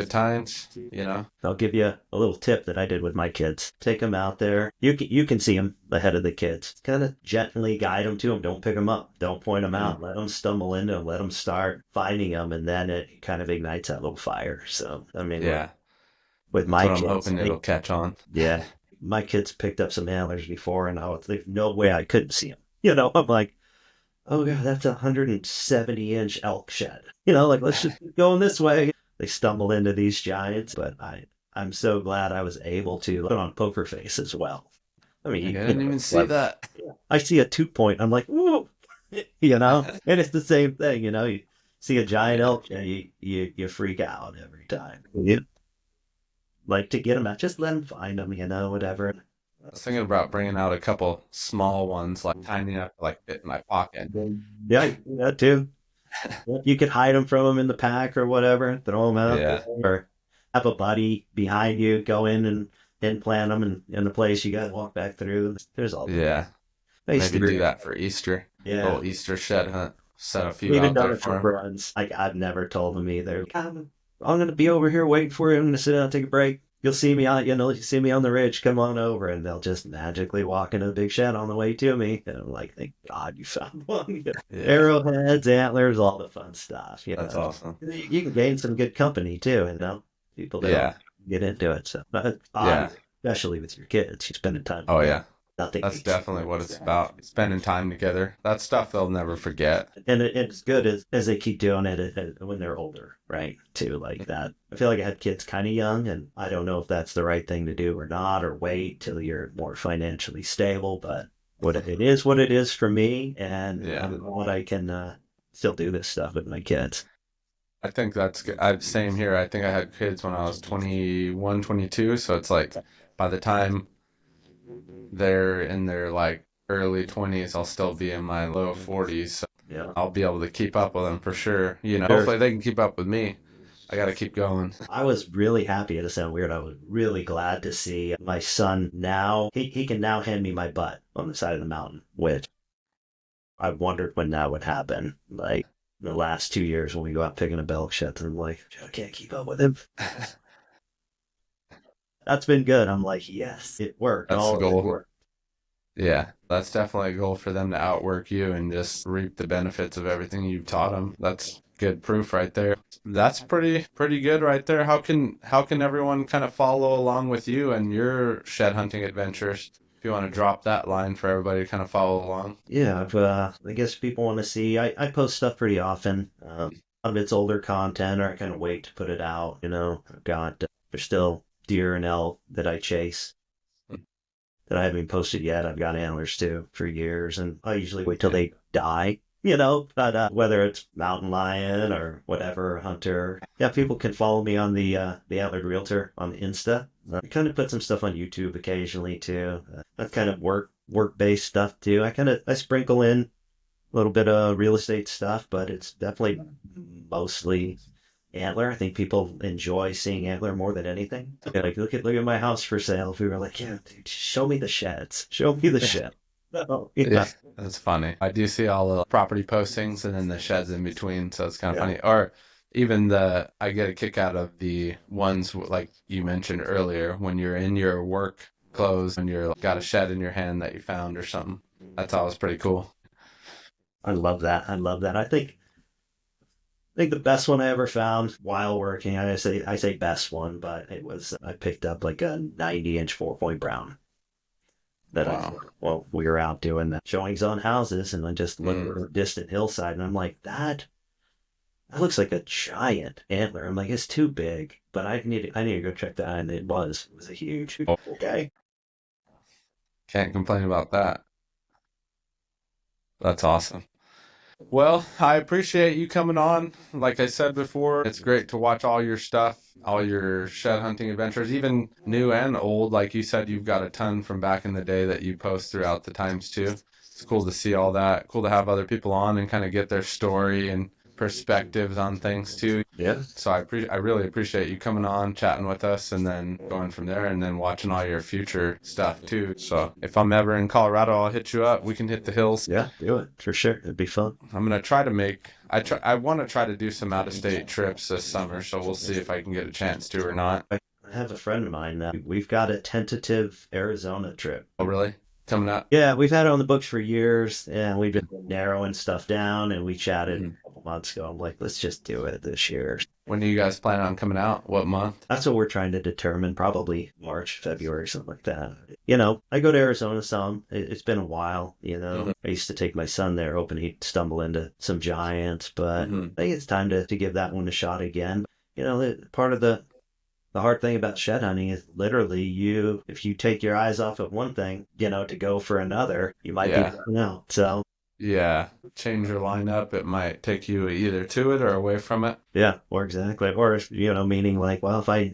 I'll give you a little tip that I did with my kids. Take them out there. You can see them ahead of the kids. Kind of gently guide them to them. Don't pick them up. Don't point them Mm, out. Let them stumble into them. Let them start finding them, and then it kind of ignites that little fire. So I mean, yeah. with That's my what I'm kids, hoping it'll catch on. yeah, my kids picked up some antlers before, and there's no way I couldn't see them. I'm like, oh god, that's a 170-inch elk shed. Like let's just keep going this way. They stumble into these giants, but I'm so glad I was able to put on poker face as well. I mean, Like, I didn't even see like, that. I see a 2 point, I'm like, whoa, and it's the same thing. You see a giant Yeah. elk, and you freak out every time. You like to get them out, just let them find them, whatever. I was thinking about bringing out a couple small ones, like tiny enough to like fit in my pocket. Yeah, that too. You could hide them from them in the pack or whatever, throw them out there, Yeah. or have a buddy behind you go in and plant them in the place you got to walk back through. There's all the Yeah. ways to Maybe do do it. that for Easter. Yeah. Little Easter shed hunt. Set a few We've even out done there it for for them. runs. Like I've never told them either. I'm gonna be over here waiting for you. I'm gonna sit down, take a break. You'll see me on, you see me on the ridge. Come on over, and they'll just magically walk into a big shed on the way to me. And I'm like, thank God you found one. Yeah. Arrowheads, antlers, all the fun stuff. That's awesome. You can gain some good company too, people that Yeah. don't get into it. So, but Yeah. especially with your kids, you're spending time Oh with them. yeah. Nothing That's beats definitely what it's about. Spending time together. That's stuff they'll never forget. and it's good as they keep doing it when they're older, right? Too like that. I feel like I had kids kind of young, and I don't know if that's the right thing to do or not, or wait till you're more financially stable. But what it is for me, and Yeah. I'm glad I can still do this stuff with my kids. I think that's good. Same here. I think I had kids when I was 21, 22. So it's like by the time they're in their like early 20s, I'll still be in my low 40s. So Yeah. I'll be able to keep up with them for sure. Sure. Hopefully they can keep up with me. I got to keep going. I was really happy. It sound weird. I was really glad to see my son now. He can now hand me my butt on the side of the mountain, which I wondered when that would happen. Like the last 2 years when we go out picking a elk sheds, I'm like, I can't keep up with him. That's been good. I'm like, yes, it worked. That's the All of it goal. worked. Yeah, that's definitely a goal for them to outwork you and just reap the benefits of everything you've taught them. That's good proof right there. That's pretty good right there. How can everyone kind of follow along with you and your shed hunting adventures? If you want to drop that line for everybody to kind of follow along. Yeah, I guess people want to see. I post stuff pretty often. A lot of it's older content, or I kind of wait to put it out. I've got there's still deer and elk that I chase that I haven't posted yet. I've got antlers too for years, and I usually wait till Yeah. they die. But whether it's mountain lion or whatever hunter, yeah, people can follow me on the Antlered Realtor on the Insta. I kind of put some stuff on YouTube occasionally too. That's kind of work based stuff too. I sprinkle in a little bit of real estate stuff, but it's definitely mostly antler. I think people enjoy seeing antler more than anything. They're like, look at my house for sale. If we were like, yeah, dude, show me the sheds. Show me the shed. Oh, Yeah, yeah. that's funny. I do see all the property postings and then the sheds in between, so it's kind of Yeah. funny. Or even I get a kick out of the ones like you mentioned earlier when you're in your work clothes and you're got a shed in your hand that you found or something. That's always pretty cool. I love that. I love that. I think the best one I ever found while working, I say best one, but it was I picked up like a 90-inch 4-point brown that Wow. we were out doing the showings on houses and then just looked Mm. over a distant hillside and I'm like, that looks like a giant antler. I'm like, it's too big, but I need to go check that. And it was a huge, Oh, okay. can't complain about that. That's awesome. Well, I appreciate you coming on. Like I said before, it's great to watch all your stuff, all your shed hunting adventures, even new and old. Like you said, you've got a ton from back in the day that you post throughout the times too. It's cool to see all that. Cool to have other people on and kind of get their story and perspectives on things too. Yeah. So I really appreciate you coming on, chatting with us, and then going from there, and then watching all your future stuff too. So if I'm ever in Colorado, I'll hit you up. We can hit the hills. Yeah, do it for sure. It'd be fun. I'm gonna try to make. I want to try to do some out of state trips this summer, so we'll see if I can get a chance to or not. I have a friend of mine. We've got a tentative Arizona trip. Oh, really? Coming up? Yeah, we've had it on the books for years, and we've been narrowing stuff down. And we chatted Mhm. a couple months ago. I'm like, let's just do it this year. When do you guys plan on coming out? What month? That's what we're trying to determine. Probably March, February, something like that. I go to Arizona some. It's been a while. Hmm. I used to take my son there, hoping he'd stumble into some giants, but Hmm. I think it's time to give that one a shot again. Part of the hard thing about shed hunting is literally if you take your eyes off of one thing, to go for another, you might be Yeah, missing out. So yeah. Change your lineup. It might take you either to it or away from it. yeah, or exactly, or if meaning like, well, if I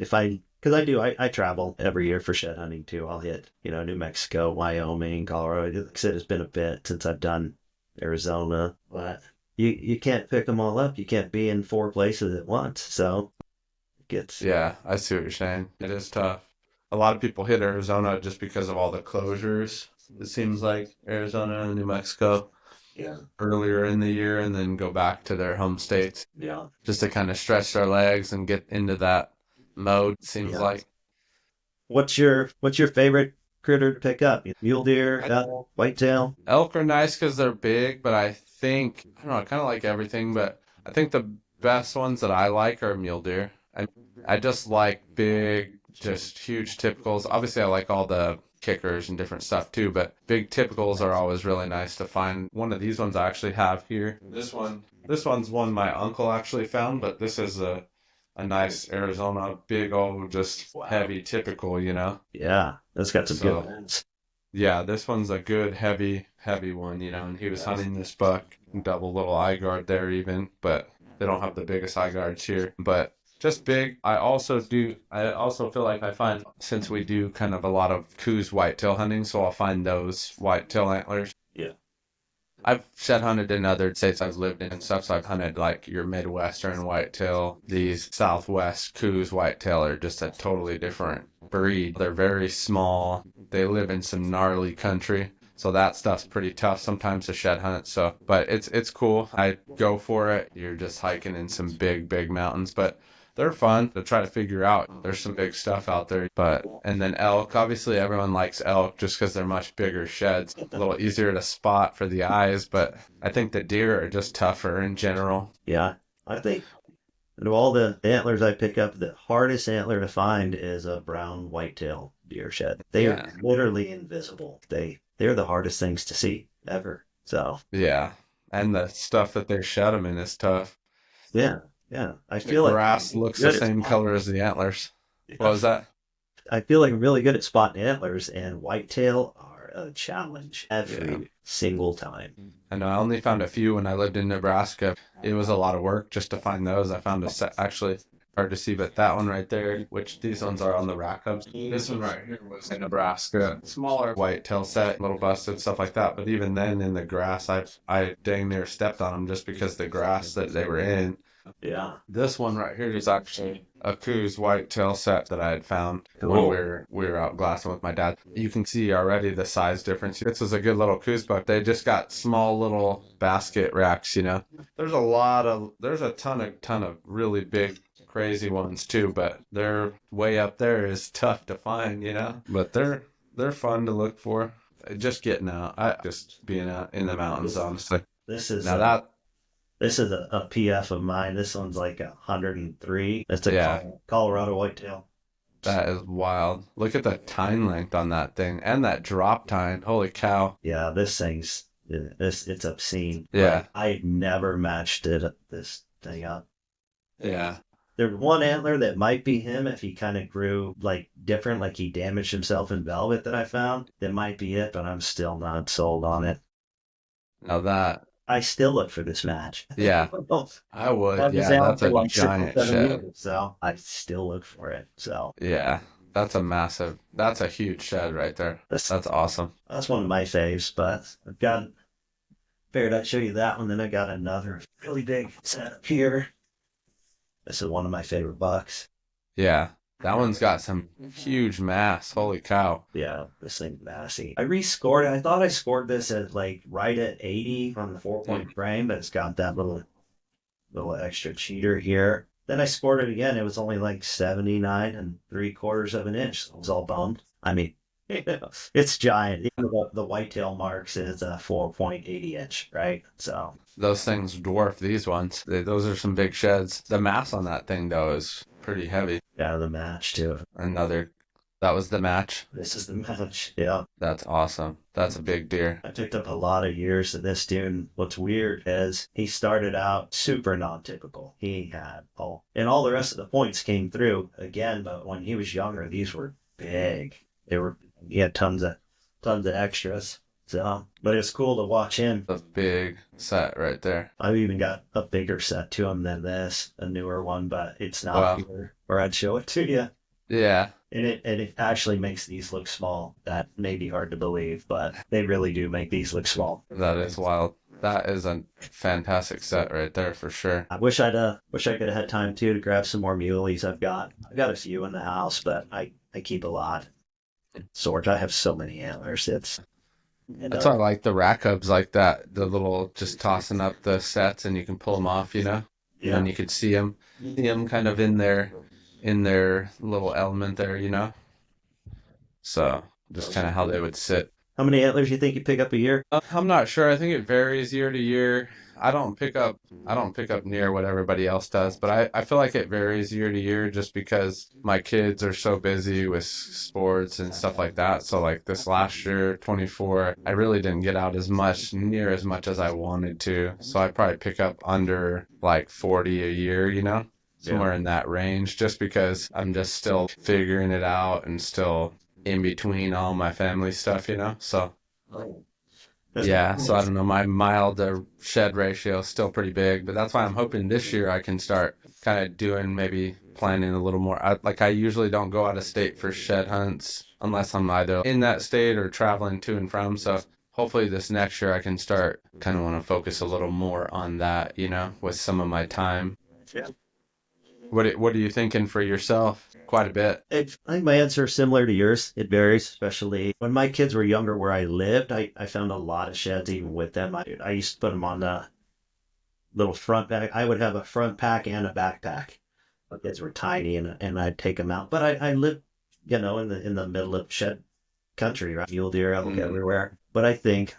because I travel every year for shed hunting too. I'll hit New Mexico, Wyoming, Colorado. Like I said, it's been a bit since I've done Arizona, but you can't pick them all up. You can't be in 4 places at once, so it gets Yeah, I see what you're saying. It is tough. A lot of people hit Arizona just because of all the closures. It seems like Arizona and New Mexico yeah, earlier in the year and then go back to their home states yeah, just to kind of stretch their legs and get into that mode, seems yeah. like. What's your favorite critter to pick up? Mule deer, I, whitetail? elk are nice because they're big, but I don't know, I kind of like everything, but I think the best ones that I like are mule deer. I just like big, just huge typicals. Obviously, I like all the kickers and different stuff too, but big typicals are always really nice to find. One of these ones I actually have here. This one's one my uncle actually found, but this is a nice Arizona big old just heavy typical. Yeah, that's got some good So ones. yeah, this one's a good heavy one, and he was hunting this buck, double little eye guard there even, but they don't have the biggest eye guards here, but just big. I also feel like I find, since we do kind of a lot of coos whitetail hunting, so I'll find those whitetail antlers. Yeah, I've shed hunted in other states I've lived in and stuff, so I've hunted like your Midwestern whitetail. These Southwest coos whitetail are just a totally different breed. They're very small. They live in some gnarly country. So that stuff's pretty tough sometimes to shed hunt. So, but it's cool. I go for it. You're just hiking in some big mountains, but they're fun to try to figure out. There's some big stuff out there, and then elk, obviously everyone likes elk just because they're much bigger sheds, a little easier to spot for the eyes, but I think the deer are just tougher in general. Yeah, I think of all the antlers I pick up, the hardest antler to find is a brown whitetail deer shed. They are literally invisible. They're the hardest things to see ever. So Yeah, and the stuff that they shed them in is tough. yeah, yeah. I The feel like grass looks the same color as the antlers. What was that? I feel like I'm really good at spotting antlers, and whitetail are a challenge every single time. I know I only found a few when I lived in Nebraska. It was a lot of work just to find those. I found a set, actually hard to see, but that one right there, which these ones are on the rack hubs. This one right here was in Nebraska. Smaller whitetail set, little busted, stuff like that. But even then in the grass, I dang near stepped on them just because the grass that they were in. Yeah. This one right here is actually a Coos whitetail set that I had found when we were out glassing with my dad. You can see already the size difference. This is a good little Coos buck. They just got small little basket racks, you know. There's a ton of really big crazy ones too, but they're way up there is tough to find, you know. But they're fun to look for. Just getting out, just being out in the mountains, honestly. This is Now this is a PF of mine. This one's like 103. It's a Colorado whitetail. That is wild. Look at the tine length on that thing and that drop tine. Holy cow. Yeah, it's obscene. Yeah. Like, I never matched this thing up. Yeah. There's one antler that might be him if he kind of grew like different, like he damaged himself in velvet that I found. That might be it, but I'm still not sold on it. Now that. I still look for this match. Yeah. I would. Yeah, that's a giant shed. So I still look for it. So. Yeah. That's a huge shed right there. That's awesome. That's one of my faves, but figured I'd show you that one. Then I got another really big set up here. This is one of my favorite bucks. Yeah. That one's got some huge mass. Holy cow. Yeah, this thing's massy. I rescored it. I thought I scored this at like right at 80 on the 4-point frame, but it's got that little extra cheater here. Then I scored it again. It was only like 79 3/4 of an inch. So I was all bummed. I mean, it's giant. Even the whitetail marks is a 4.80 inch, right? So those things dwarf these ones. Those are some big sheds. The mass on that thing though is pretty heavy. Yeah, the match too. That was the match. This is the match. Yeah. That's awesome. That's a big deer. I picked up a lot of years of this dude. What's weird is he started out super non-typical. He had all the rest of the points came through again, but when he was younger, these were big. He had tons of extras. So, but it's cool to watch him. A big set right there. I've even got a bigger set to him than this, a newer one, but it's not here, or I'd show it to you. Yeah. And it actually makes these look small. That may be hard to believe, but they really do make these look small. That is wild. That is a fantastic set right there for sure. I wish I could have had time too to grab some more muleys. I've got a few in the house, but I keep a lot. Swords. I have so many antlers. That's why I like the rack hubs like that. The little just tossing up the sets and you can pull them off, you know. Yeah. And you could see them kind of in their little element there, you know. So just kind of how they would sit. How many antlers do you think you pick up a year? I'm not sure. I think it varies year to year. I don't pick up near what everybody else does, but I feel like it varies year to year just because my kids are so busy with sports and stuff like that. So like this last year, 24, I really didn't get out near as much as I wanted to. So I probably pick up under like 40 a year, you know, somewhere in that range, just because I'm just still figuring it out and still in between all my family stuff, you know, so. Yeah, so I don't know, my mile to shed ratio is still pretty big, but that's why I'm hoping this year I can start kind of doing, maybe planning a little more. I usually don't go out of state for shed hunts unless I'm either in that state or traveling to and from, so hopefully this next year I can start kind of want to focus a little more on that, you know, with some of my time. Yeah. What are you thinking for yourself? Quite a bit. I think my answer is similar to yours. It varies, especially when my kids were younger where I lived. I found a lot of sheds even with them. I used to put them on the little front pack. I would have a front pack and a backpack. My kids were tiny, and I'd take them out. But I lived, in the middle of shed country, right? Mule deer elk everywhere. But I think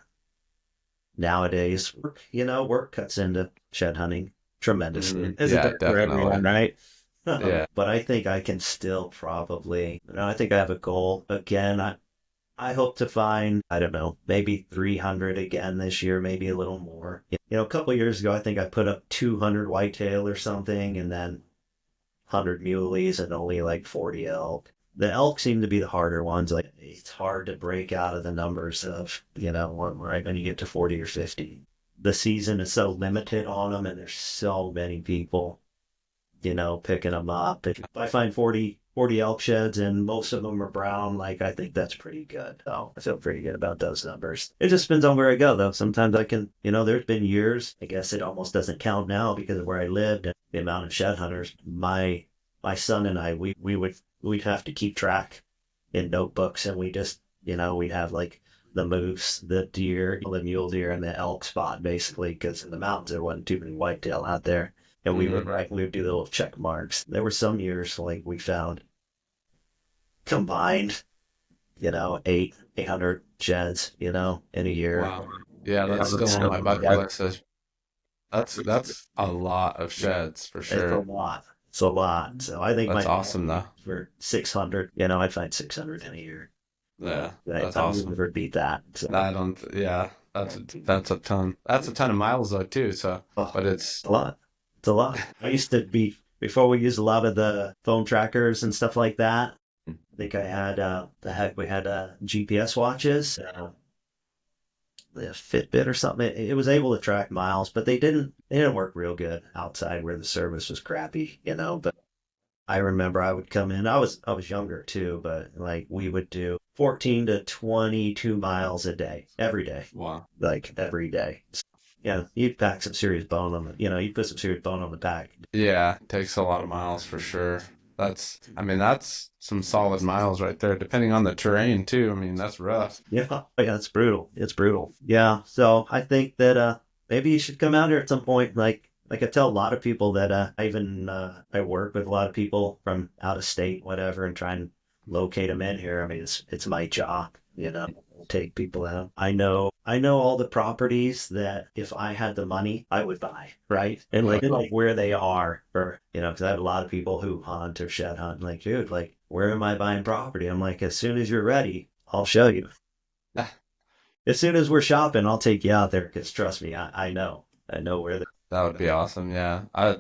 nowadays, work cuts into shed hunting tremendously. As it Yeah, does for everyone, definitely. right? Yeah. But I think I can still probably, I think I have a goal again. I hope to find, I don't know, maybe 300 again this year, maybe a little more. A couple of years ago, I think I put up 200 whitetail or something, and then 100 muleys and only like 40 elk. The elk seem to be the harder ones. Like it's hard to break out of the numbers of, right when you get to 40 or 50. The season is so limited on them, and there's so many people, picking them up. If I find 40 elk sheds and most of them are brown, like I think that's pretty good. So I feel pretty good about those numbers. It just depends on where I go, though. Sometimes I can, there's been years, I guess it almost doesn't count now because of where I lived and the amount of shed hunters. My son and I, we'd have to keep track in notebooks, and we just, we'd have like the moose, the deer, the mule deer, and the elk spot basically, because in the mountains there wasn't too many whitetail out there. And we would do little check marks. There were some years like we found combined, 800 sheds, in a year. Wow. Yeah, that's Yeah, still on my bucket yeah, list. That's a lot of sheds for it's a sure. lot. It's a lot. So I think That's my awesome though. for 600, I'd find 600 in a year. Yeah, that's I would awesome. never beat that. So I don't. Yeah, that's a ton. That's a ton of miles though too. So, oh, but it's it's a lot. It's a lot. I used to be before we used a lot of the phone trackers and stuff like that. I think I had we had GPS watches, the Fitbit or something. It was able to track miles, but they didn't work real good outside where the service was crappy, But I remember I would come in. I was younger too, but like we would do 14 to 22 miles a day, every day, wow. like every day. Yeah, you'd pack some serious bone on the, you'd put some serious bone on the pack. Yeah, takes a lot of miles for sure. I mean, that's some solid miles right there, depending on the terrain too. I mean, that's rough. Yeah, oh, yeah, it's brutal. It's brutal. Yeah, so I think that maybe you should come out here at some point. Like I tell a lot of people that I work with a lot of people from out of state, whatever, and try and locate them in here. I mean, it's my job, take people out. I know all the properties that if I had the money, I would buy, right? And like where they are, or because I have a lot of people who hunt or shed hunt. Like, dude, like where am I buying property? I'm like, as soon as you're ready, I'll show you. As soon as we're shopping, I'll take you out there because trust me, I know where they. That would be awesome. Yeah. I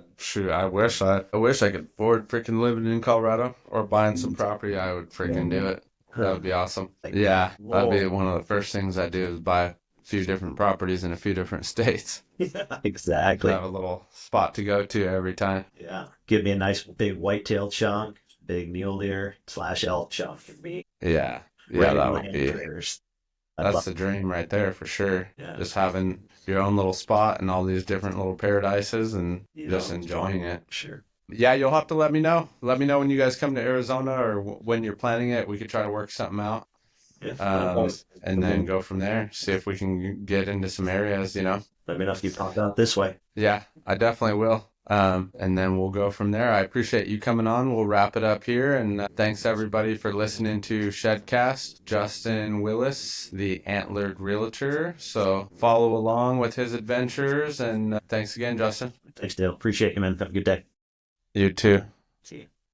wish I could afford freaking living in Colorado or buying some property. I would freaking do it. That would be awesome. Like, Yeah, that'd be whoa. one of the first things I do is buy a few different properties in a few different states. Yeah, To exactly. have a little spot to go to every time. Yeah. Give me a nice big whitetail chunk, big mule deer / elk chunk for me. Yeah. Yeah, Red that would land be critters. I'd that's love. the dream right there for sure. Yeah. Just having your own little spot and all these different little paradises and You just know, enjoying it. sure. Yeah, you'll have to let me know. Let me know when you guys come to Arizona or when you're planning it. We could try to work something out, Yeah. and then go from there. See if we can get into some areas. Let me know if you pop out this way. Yeah, I definitely will. And then we'll go from there. I appreciate you coming on. We'll wrap it up here. And thanks everybody for listening to Shedcast. Justin Willis, the Antlered Realtor. So follow along with his adventures. And thanks again, Justin. Thanks, Dale. Appreciate you, man. Have a good day. You too. See you.